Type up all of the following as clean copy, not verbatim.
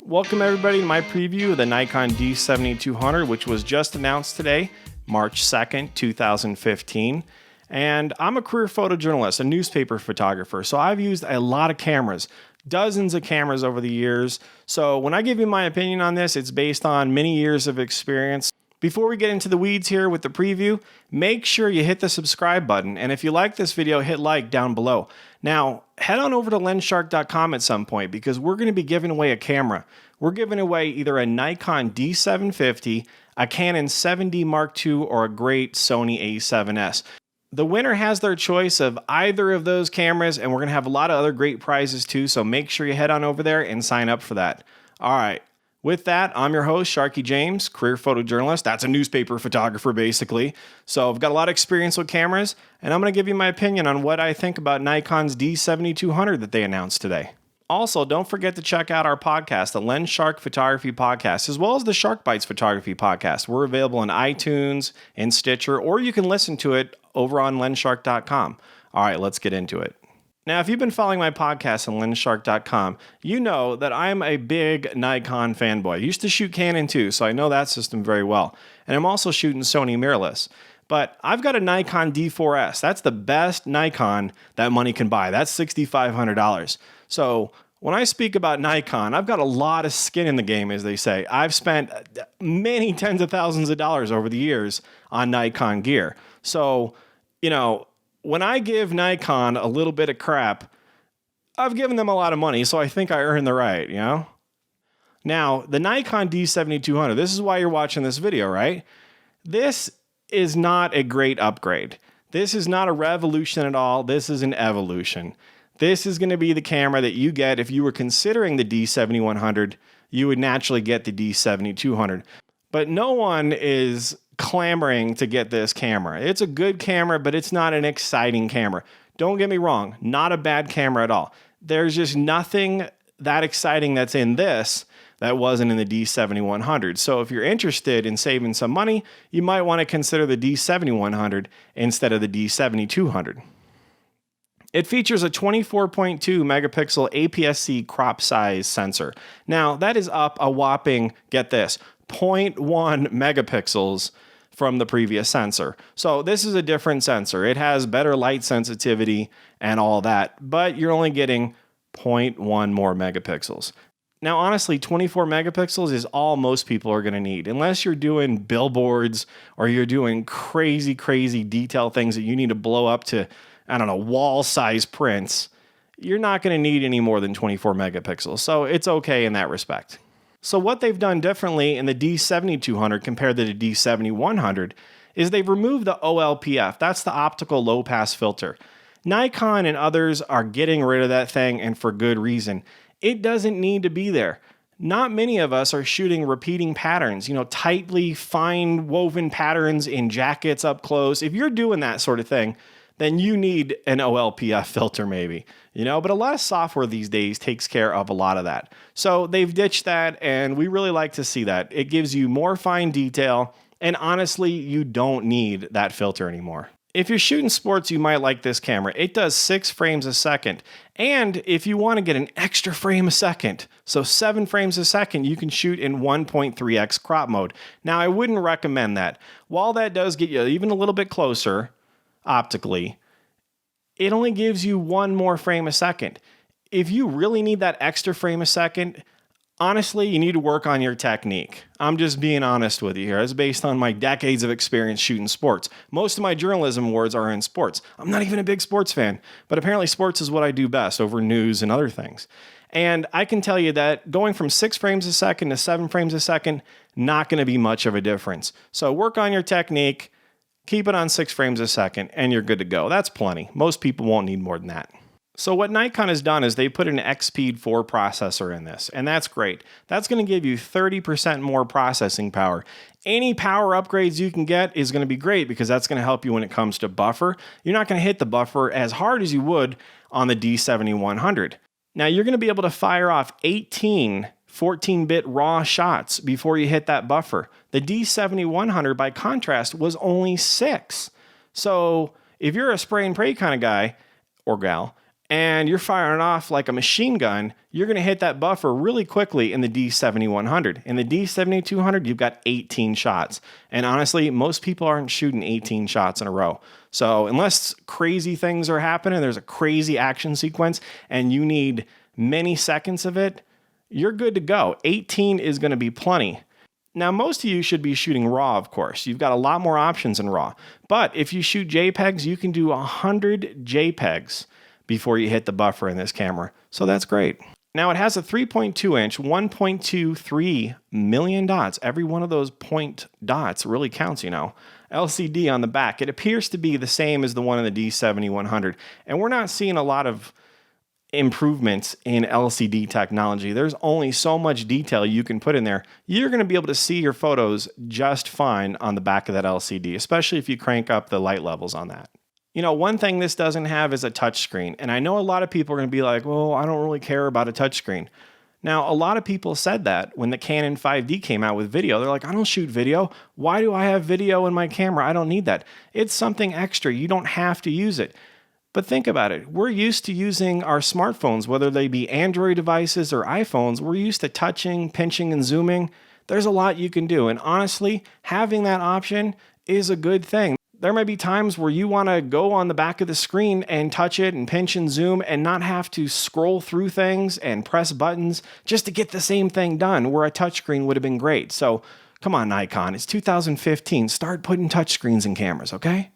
Welcome everybody to my preview of the Nikon D7200, which was just announced today, March 2nd, 2015. And I'm a career photojournalist, a newspaper photographer, so I've used a lot of cameras, dozens of cameras over the years. So when I give you my opinion on this, it's based on many years of experience. Before we get into the weeds here with the preview, make sure you hit the subscribe button, and if you like this video, hit like down below. Now, head on over to lensshark.com at some point because we're going to be giving away a camera. We're giving away either a Nikon D750, a Canon 7D Mark II, or a great Sony A7s. The winner has their choice of either of those cameras, and we're going to have a lot of other great prizes too, so make sure you head on over there and sign up for that. All right. With that, I'm your host, Sharky James, career photojournalist. That's a newspaper photographer, basically. So I've got a lot of experience with cameras, and I'm going to give you my opinion on what I think about Nikon's D7200 that they announced today. Also, don't forget to check out our podcast, the Lens Shark Photography Podcast, as well as the Shark Bites Photography Podcast. We're available on iTunes and Stitcher, or you can listen to it over on lensshark.com. All right, let's get into it. Now, if you've been following my podcast on lensshark.com, you know that I'm a big Nikon fanboy. I used to shoot Canon too, so I know that system very well. And I'm also shooting Sony mirrorless. But I've got a Nikon D4S. That's the best Nikon that money can buy. That's $6,500. So when I speak about Nikon, I've got a lot of skin in the game, as they say. I've spent many tens of thousands of dollars over the years on Nikon gear. So, you know, when I give Nikon a little bit of crap, I've given them a lot of money, so I think I earn the right, you know? Now, the Nikon D7200, this is why you're watching this video, right? This is not a great upgrade. This is not a revolution at all. This is an evolution. This is going to be the camera that you get if you were considering the D7100. You would naturally get the D7200. But no one is clamoring to get this camera. It's a good camera, but it's not an exciting camera. Don't get me wrong, not a bad camera at all. There's just nothing that exciting that's in this that wasn't in the D7100. So if you're interested in saving some money, you might want to consider the D7100 instead of the D7200. It features a 24.2 megapixel APS-C crop size sensor. Now, that is up a whopping, get this, 0.1 megapixels from the previous sensor. So this is a different sensor. It has better light sensitivity and all that, but you're only getting 0.1 more megapixels. Now, honestly, 24 megapixels is all most people are going to need. Unless you're doing billboards or you're doing crazy detail things that you need to blow up to, I don't know, wall-size prints, you're not going to need any more than 24 megapixels. So it's okay in that respect. So what they've done differently in the D7200 compared to the D7100 is they've removed the OLPF. That's the optical low-pass filter. Nikon and others are getting rid of that thing, and for good reason. It doesn't need to be there. Not many of us are shooting repeating patterns, tightly fine woven patterns in jackets up close. If you're doing that sort of thing, then you need an OLPF filter maybe, but a lot of software these days takes care of a lot of that. So they've ditched that, and we really like to see that. It gives you more fine detail, and honestly, you don't need that filter anymore. If you're shooting sports, you might like this camera. It does 6 frames a second, and if you want to get an extra frame a second, so 7 frames a second, you can shoot in 1.3x crop mode. Now, I wouldn't recommend that. While that does get you even a little bit closer, optically, it only gives you 1 more frame a second. If you really need that extra frame a second, honestly, you need to work on your technique. I'm just being honest with you here. It's based on my decades of experience shooting sports. Most of my journalism awards are in sports. I'm not even a big sports fan, but apparently sports is what I do best over news and other things. And I can tell you that going from 6 frames a second to 7 frames a second, not going to be much of a difference. So work on your technique. Keep it on 6 frames a second, and you're good to go. That's plenty. Most people won't need more than that. So what Nikon has done is they put an XSpeed 4 processor in this, and that's great. That's going to give you 30% more processing power. Any power upgrades you can get is going to be great because that's going to help you when it comes to buffer. You're not going to hit the buffer as hard as you would on the D7100. Now, you're going to be able to fire off 18 14-bit RAW shots before you hit that buffer. The D7100, by contrast, was only 6. So if you're a spray and pray kind of guy or gal, and you're firing off like a machine gun, you're going to hit that buffer really quickly in the D7100. In the D7200, you've got 18 shots. And honestly, most people aren't shooting 18 shots in a row. So unless crazy things are happening, there's a crazy action sequence, and you need many seconds of it, you're good to go. 18 is going to be plenty. Now, most of you should be shooting RAW, of course. You've got a lot more options in RAW. But if you shoot JPEGs, you can do 100 JPEGs before you hit the buffer in this camera. So that's great. Now it has a 3.2 inch, 1.23 million dots. Every one of those point dots really counts, you know. LCD on the back. It appears to be the same as the one in the D7100. And we're not seeing a lot of improvements in LCD technology. There's only so much detail you can put in there. You're going to be able to see your photos just fine on the back of that LCD, especially if you crank up the light levels on that. You know, one thing this doesn't have is a touchscreen. And I know a lot of people are going to be like, well, I don't really care about a touchscreen. Now, a lot of people said that when the Canon 5D came out with video. They're like, I don't shoot video. Why do I have video in my camera? I don't need that. It's something extra. You don't have to use it. But think about it. We're used to using our smartphones, whether they be Android devices or iPhones. We're used to touching, pinching, and zooming. There's a lot you can do. And honestly, having that option is a good thing. There might be times where you want to go on the back of the screen and touch it and pinch and zoom and not have to scroll through things and press buttons just to get the same thing done, where a touchscreen would have been great. So come on, Nikon. It's 2015. Start putting touchscreens in cameras, okay?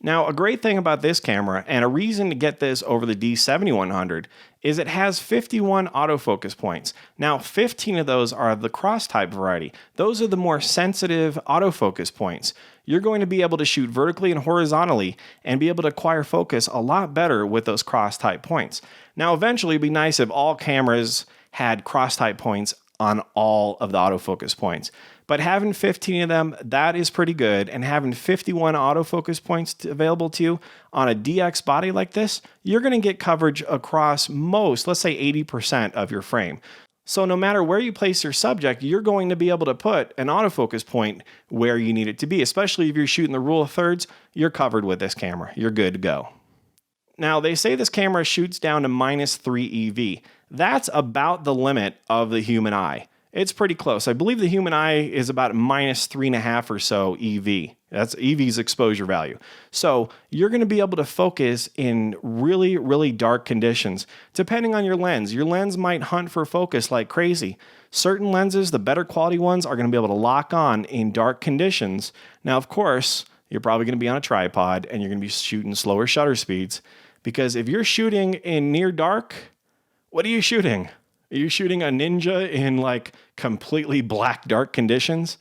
Now, a great thing about this camera, and a reason to get this over the D7100, is it has 51 autofocus points. Now, 15 of those are the cross-type variety. Those are the more sensitive autofocus points. You're going to be able to shoot vertically and horizontally and be able to acquire focus a lot better with those cross-type points. Now, eventually, it'd be nice if all cameras had cross-type points on all of the autofocus points. But having 15 of them, that is pretty good. And having 51 autofocus points available to you on a DX body like this, you're going to get coverage across most, let's say 80% of your frame. So no matter where you place your subject, you're going to be able to put an autofocus point where you need it to be. Especially if you're shooting the rule of thirds, you're covered with this camera. You're good to go. Now, they say this camera shoots down to -3 EV. That's about the limit of the human eye. It's pretty close. I believe the human eye is about -3.5 or so EV. That's EV's exposure value. So you're going to be able to focus in really, really dark conditions, depending on your lens. Your lens might hunt for focus like crazy. Certain lenses, the better quality ones, are going to be able to lock on in dark conditions. Now, of course, you're probably going to be on a tripod and you're going to be shooting slower shutter speeds, because if you're shooting in near dark, what are you shooting? Are you shooting a Ninja in like completely black dark conditions?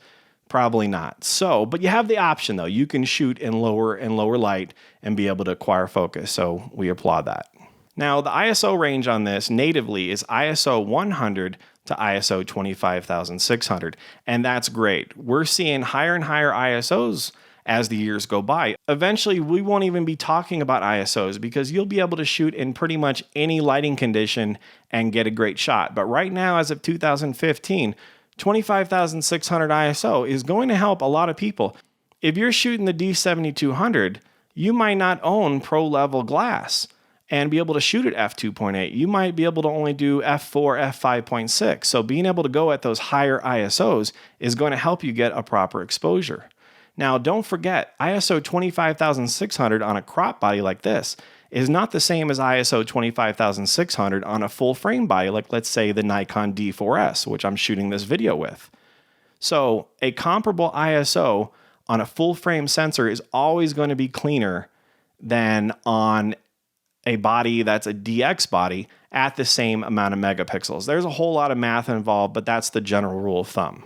Probably not. So, but you have the option though. You can shoot in lower and lower light and be able to acquire focus. So we applaud that. Now the ISO range on this natively is ISO 100 to ISO 25,600. And that's great. We're seeing higher and higher ISOs as the years go by. Eventually, we won't even be talking about ISOs because you'll be able to shoot in pretty much any lighting condition and get a great shot. But right now, as of 2015, 25,600 ISO is going to help a lot of people. If you're shooting the D7200, you might not own pro-level glass and be able to shoot at f2.8. You might be able to only do f4, f5.6. So being able to go at those higher ISOs is going to help you get a proper exposure. Now, don't forget, ISO 25,600 on a crop body like this is not the same as ISO 25,600 on a full frame body, like let's say the Nikon D4S, which I'm shooting this video with. So a comparable ISO on a full frame sensor is always going to be cleaner than on a body that's a DX body at the same amount of megapixels. There's a whole lot of math involved, but that's the general rule of thumb.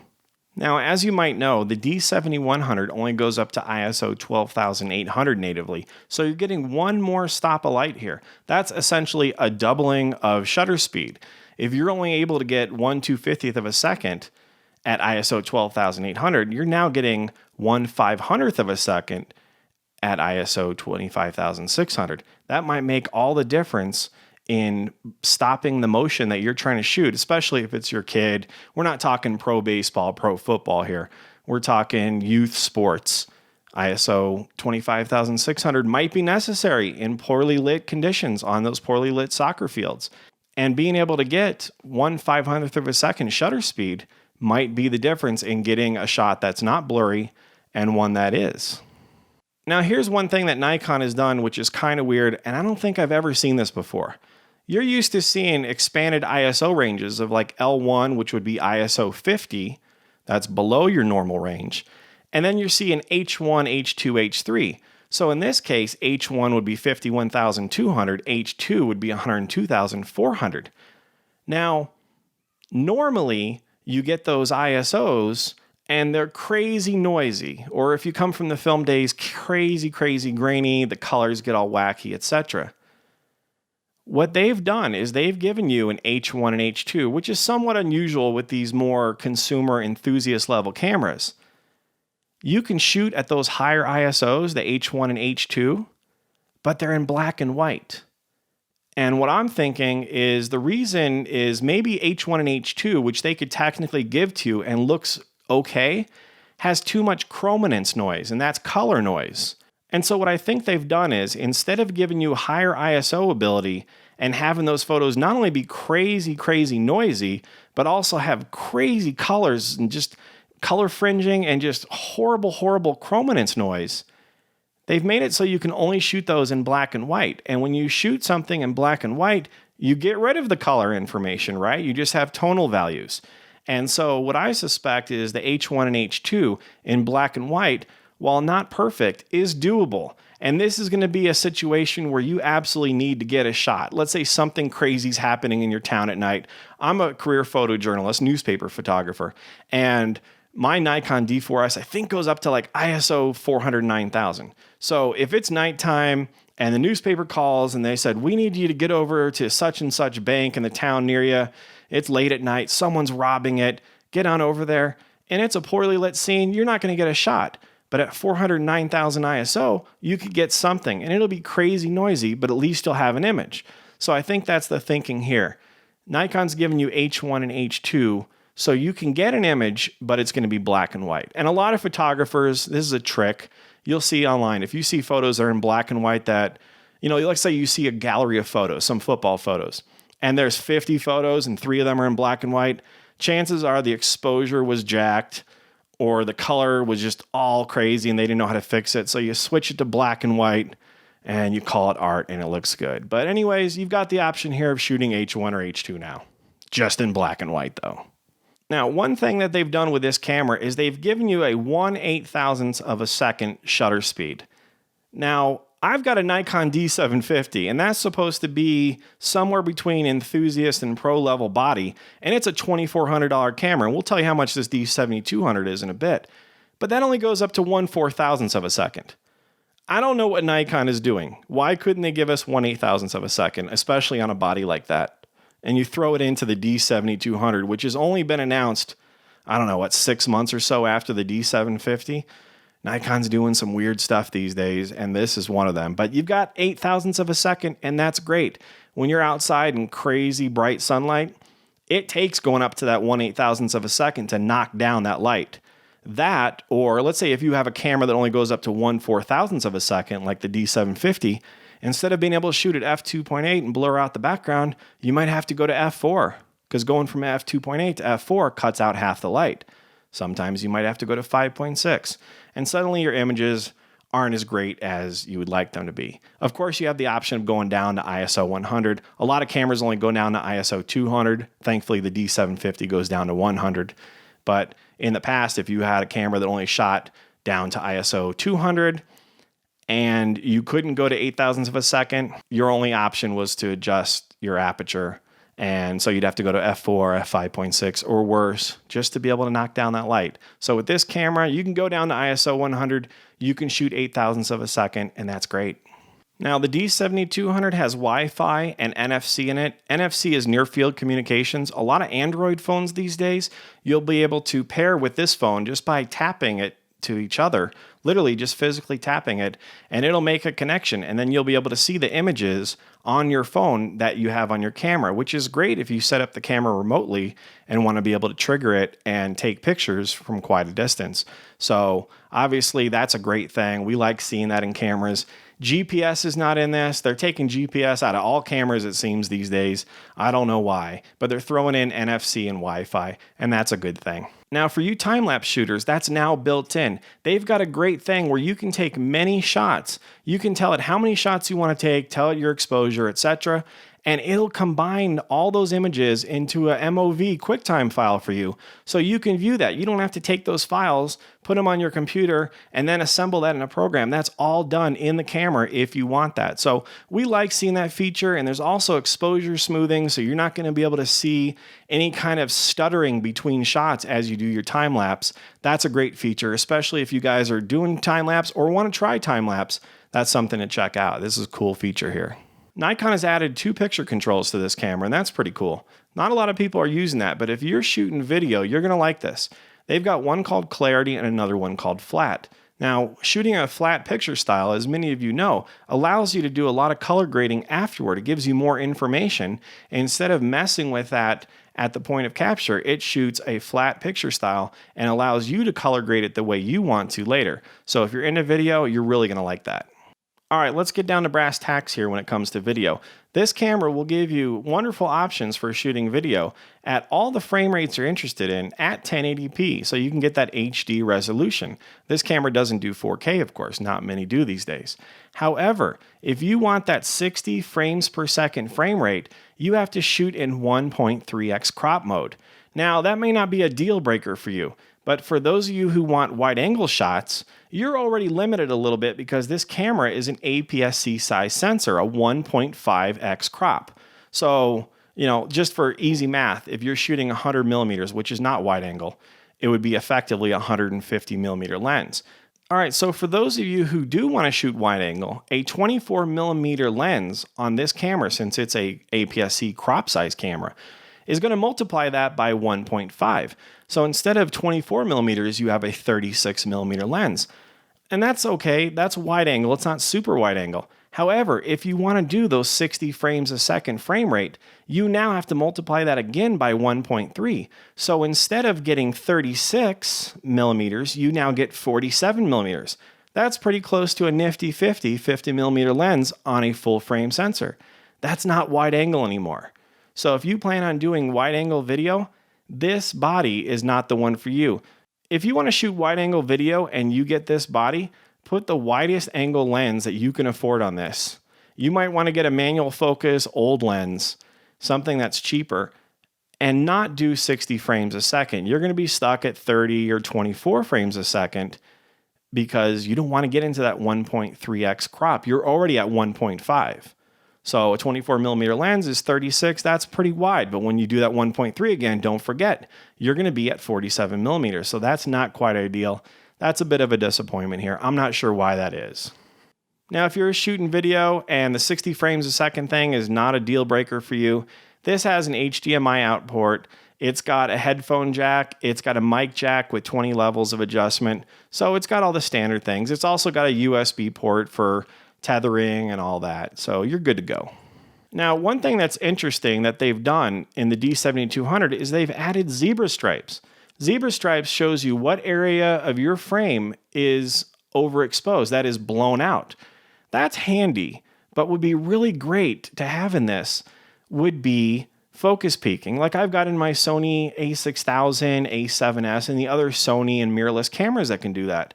Now, as you might know, the D7100 only goes up to ISO 12,800 natively, so you're getting one more stop of light here. That's essentially a doubling of shutter speed. If you're only able to get 1/250th of a second at ISO 12,800, you're now getting 1/500th of a second at ISO 25,600. That might make all the difference in stopping the motion that you're trying to shoot, especially if it's your kid. We're not talking pro baseball, pro football here. We're talking youth sports. ISO 25600 might be necessary in poorly lit conditions on those poorly lit soccer fields. And being able to get 1/500th of a second shutter speed might be the difference in getting a shot that's not blurry and one that is. Now here's one thing that Nikon has done which is kind of weird, and I don't think I've ever seen this before. You're used to seeing expanded ISO ranges of like L1, which would be ISO 50, that's below your normal range, and then you're seeing H1, H2, H3. So in this case, H1 would be 51,200, H2 would be 102,400. Now, normally you get those ISOs and they're crazy noisy, or if you come from the film days, crazy grainy, the colors get all wacky, etc. What they've done is they've given you an H1 and H2, which is somewhat unusual with these more consumer enthusiast level cameras. You can shoot at those higher ISOs, the H1 and H2, but they're in black and white. And what I'm thinking is the reason is maybe H1 and H2, which they could technically give to you and looks okay, has too much chrominance noise, and that's color noise. And so what I think they've done is instead of giving you higher ISO ability and having those photos not only be crazy noisy, but also have crazy colors and just color fringing and just horrible chrominance noise, they've made it so you can only shoot those in black and white. And when you shoot something in black and white, you get rid of the color information, right? You just have tonal values. And so what I suspect is the H1 and H2 in black and white, while not perfect, is doable. And this is going to be a situation where you absolutely need to get a shot. Let's say something crazy's happening in your town at night. I'm a career photojournalist, newspaper photographer, and my Nikon D4S, I think, goes up to like ISO 409,000. So if it's nighttime and the newspaper calls and they said, we need you to get over to such and such bank in the town near you, it's late at night, someone's robbing it, get on over there, and it's a poorly lit scene, you're not going to get a shot. But at 409,000 ISO, you could get something, and it'll be crazy noisy, but at least you'll have an image. So I think that's the thinking here. Nikon's giving you H1 and H2, so you can get an image, but it's going to be black and white. And a lot of photographers, this is a trick, you'll see online. If you see photos that are in black and white that, let's say you see a gallery of photos, some football photos, and there's 50 photos and 3 of them are in black and white, chances are the exposure was jacked or the color was just all crazy and they didn't know how to fix it. So you switch it to black and white and you call it art and it looks good. But anyways, you've got the option here of shooting H1 or H2 now, just in black and white though. Now, one thing that they've done with this camera is they've given you a 1/8000th of a second shutter speed. Now, I've got a Nikon D750, and that's supposed to be somewhere between enthusiast and pro level body, and it's a $2,400 camera, and we'll tell you how much this D7200 is in a bit. But that only goes up to 1/4000th of a second. I don't know what Nikon is doing. Why couldn't they give us 1/8000th of a second, especially on a body like that? And you throw it into the D7200, which has only been announced, 6 months or so after the D750. Nikon's doing some weird stuff these days, and this is one of them. But you've got 0.08 of a second, and that's great. When you're outside in crazy bright sunlight, it takes going up to that 1/8000th of a second to knock down that light. That, or let's say if you have a camera that only goes up to 1/4000th of a second, like the D750, instead of being able to shoot at f2.8 and blur out the background, you might have to go to f4, because going from f2.8 to f4 cuts out half the light. Sometimes you might have to go to 5.6, and suddenly your images aren't as great as you would like them to be. Of course, you have the option of going down to ISO 100. A lot of cameras only go down to ISO 200. Thankfully, the D750 goes down to 100. But in the past, if you had a camera that only shot down to ISO 200, and you couldn't go to 0.08 of a second, your only option was to adjust your aperture. And so you'd have to go to f4, f5.6, or worse, just to be able to knock down that light. So with this camera, you can go down to ISO 100, you can shoot 0.08 of a second, and that's great. Now, the D7200 has Wi-Fi and NFC in it. NFC is near-field communications. A lot of Android phones these days, you'll be able to pair with this phone just by tapping it to each other, literally just physically tapping it, and it'll make a connection. And then you'll be able to see the images on your phone that you have on your camera, which is great if you set up the camera remotely and want to be able to trigger it and take pictures from quite a distance. So obviously that's a great thing. We like seeing that in cameras. GPS is not in this. They're taking GPS out of all cameras, it seems, these days. I don't know why, but they're throwing in NFC and Wi-Fi, and that's a good thing. Now, for you time-lapse shooters, that's now built in. They've got a great thing where you can take many shots. You can tell it how many shots you want to take, tell it your exposure, etc., and it'll combine all those images into a MOV QuickTime file for you. So you can view that. You don't have to take those files, put them on your computer, and then assemble that in a program. That's all done in the camera if you want that. So we like seeing that feature, and there's also exposure smoothing, so you're not going to be able to see any kind of stuttering between shots as you do your time lapse. That's a great feature, especially if you guys are doing time lapse or want to try time lapse. That's something to check out. This is a cool feature here. Nikon has added 2 picture controls to this camera, and that's pretty cool. Not a lot of people are using that, but if you're shooting video, you're going to like this. They've got one called Clarity and another one called Flat. Now, shooting a flat picture style, as many of you know, allows you to do a lot of color grading afterward. It gives you more information. Instead of messing with that at the point of capture, it shoots a flat picture style and allows you to color grade it the way you want to later. So if you're into video, you're really going to like that. All right, let's get down to brass tacks here when it comes to video. This camera will give you wonderful options for shooting video at all the frame rates you're interested in at 1080p, so you can get that HD resolution. This camera doesn't do 4K, of course. Not many do these days. However, if you want that 60 frames per second frame rate, you have to shoot in 1.3x crop mode. Now, that may not be a deal breaker for you, but for those of you who want wide-angle shots, you're already limited a little bit because this camera is an APS-C size sensor, a 1.5x crop. So, just for easy math, if you're shooting 100 millimeters, which is not wide-angle, it would be effectively a 150 millimeter lens. All right, so for those of you who do want to shoot wide-angle, a 24 millimeter lens on this camera, since it's a APS-C crop size camera, is going to multiply that by 1.5. So instead of 24 millimeters, you have a 36 millimeter lens. And that's okay. That's wide angle. It's not super wide angle. However, if you want to do those 60 frames a second frame rate, you now have to multiply that again by 1.3. So instead of getting 36 millimeters, you now get 47 millimeters. That's pretty close to a nifty 50 millimeter lens on a full frame sensor. That's not wide angle anymore. So if you plan on doing wide angle video, this body is not the one for you. If you want to shoot wide angle video and you get this body, put the widest angle lens that you can afford on this. You might want to get a manual focus old lens, something that's cheaper, and not do 60 frames a second. You're going to be stuck at 30 or 24 frames a second because you don't want to get into that 1.3x crop. You're already at 1.5. So a 24 millimeter lens is 36, that's pretty wide. But when you do that 1.3 again, don't forget, you're going to be at 47 millimeters. So that's not quite ideal. That's a bit of a disappointment here. I'm not sure why that is. Now, if you're shooting video and the 60 frames a second thing is not a deal breaker for you, this has an HDMI out port. It's got a headphone jack. It's got a mic jack with 20 levels of adjustment. So it's got all the standard things. It's also got a USB port for tethering and all that. So you're good to go. Now, one thing that's interesting that they've done in the D7200 is they've added zebra stripes. Zebra stripes shows you what area of your frame is overexposed, that is blown out. That's handy, but would be really great to have in this would be focus peaking. Like I've got in my Sony A6000, A7s, and the other Sony and mirrorless cameras that can do that.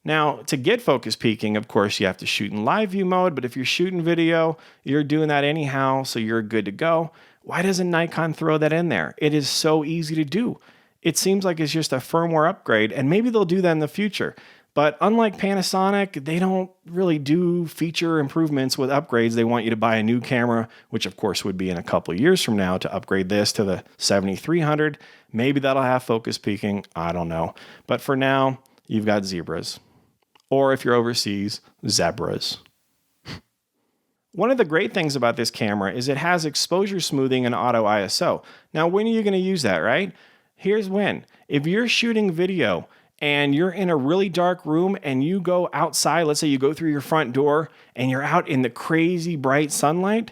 Now, to get focus peaking, of course, you have to shoot in live view mode, but if you're shooting video, you're doing that anyhow, so you're good to go. Why doesn't Nikon throw that in there? It is so easy to do. It seems like it's just a firmware upgrade, and maybe they'll do that in the future. But unlike Panasonic, they don't really do feature improvements with upgrades. They want you to buy a new camera, which of course would be in a couple of years from now, to upgrade this to the 7300. Maybe that'll have focus peaking. I don't know. But for now, you've got zebras. Or if you're overseas, zebras. One of the great things about this camera is it has exposure smoothing and auto ISO. Now, when are you going to use that, right? Here's when. If you're shooting video and you're in a really dark room and you go outside, let's say you go through your front door and you're out in the crazy bright sunlight,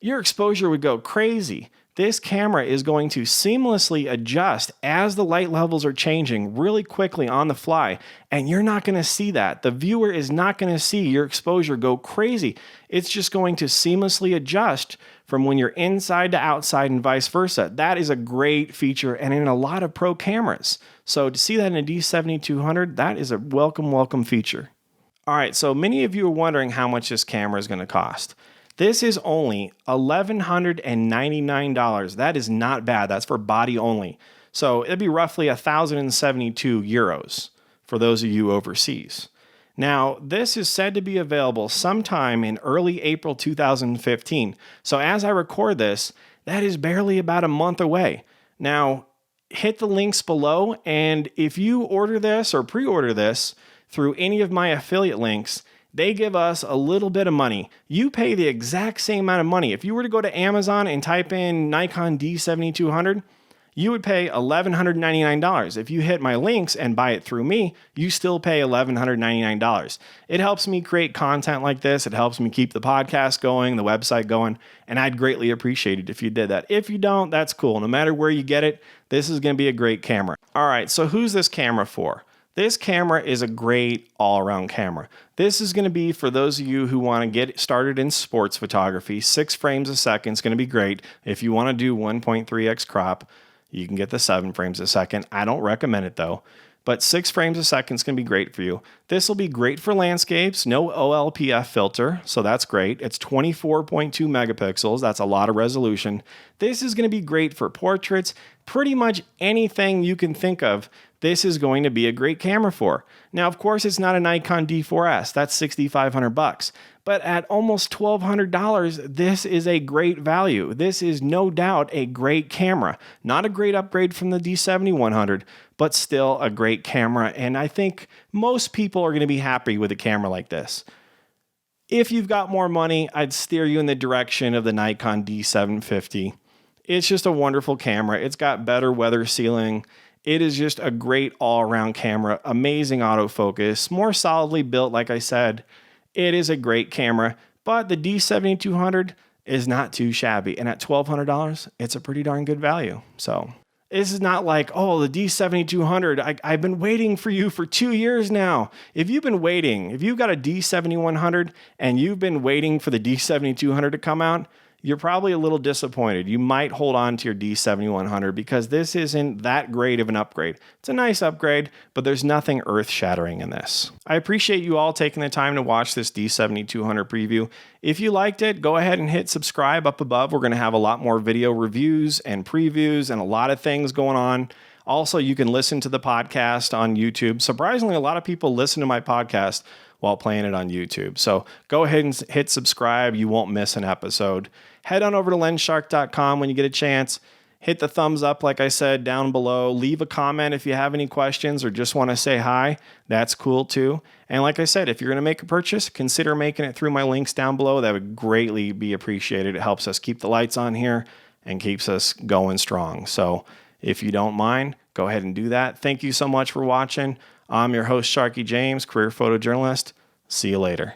your exposure would go crazy. This camera is going to seamlessly adjust as the light levels are changing really quickly on the fly, and you're not going to see that. The viewer is not going to see your exposure go crazy. It's just going to seamlessly adjust from when you're inside to outside and vice versa. That is a great feature and in a lot of pro cameras. So to see that in a D7200, that is a welcome feature. All right, so many of you are wondering how much this camera is going to cost. This is only $1,199. That is not bad. That's for body only. So it'd be roughly 1,072 euros for those of you overseas. Now, this is said to be available sometime in early April 2015. So as I record this, that is barely about a month away. Now, hit the links below, and if you order this or pre-order this through any of my affiliate links, they give us a little bit of money. You pay the exact same amount of money. If you were to go to Amazon and type in Nikon D7200, you would pay $1,199. If you hit my links and buy it through me, you still pay $1,199. It helps me create content like this. It helps me keep the podcast going, the website going, and I'd greatly appreciate it if you did that. If you don't, that's cool. No matter where you get it, this is going to be a great camera. All right, so who's this camera for? This camera is a great all-around camera. This is going to be for those of you who want to get started in sports photography. 6 frames a second is going to be great. If you want to do 1.3x crop, you can get the 7 frames a second. I don't recommend it though, but 6 frames a second is going to be great for you. This will be great for landscapes, no OLPF filter, so that's great. It's 24.2 megapixels. That's a lot of resolution. This is going to be great for portraits, pretty much anything you can think of. This is going to be a great camera for. Now, of course, it's not a Nikon D4S. That's $6,500. But at almost $1,200, this is a great value. This is no doubt a great camera. Not a great upgrade from the D7100, but still a great camera. And I think most people are going to be happy with a camera like this. If you've got more money, I'd steer you in the direction of the Nikon D750. It's just a wonderful camera. It's got better weather sealing. It is just a great all-around camera, amazing autofocus, more solidly built, like I said. It is a great camera, but the D7200 is not too shabby. And at $1,200, it's a pretty darn good value. So this is not like, oh, the D7200, I've been waiting for you for 2 years now. If you've been waiting, if you've got a D7100 and you've been waiting for the D7200 to come out, you're probably a little disappointed. You might hold on to your D7100 because this isn't that great of an upgrade. It's a nice upgrade, but there's nothing earth-shattering in this. I appreciate you all taking the time to watch this D7200 preview. If you liked it, go ahead and hit subscribe up above. We're going to have a lot more video reviews and previews and a lot of things going on. Also, you can listen to the podcast on YouTube. Surprisingly, a lot of people listen to my podcast while playing it on YouTube. So go ahead and hit subscribe. You won't miss an episode. Head on over to lensshark.com when you get a chance. Hit the thumbs up, like I said, down below. Leave a comment if you have any questions or just want to say hi. That's cool too. And like I said, if you're going to make a purchase, consider making it through my links down below. That would greatly be appreciated. It helps us keep the lights on here and keeps us going strong. So if you don't mind, go ahead and do that. Thank you so much for watching. I'm your host, Sharky James, career photojournalist. See you later.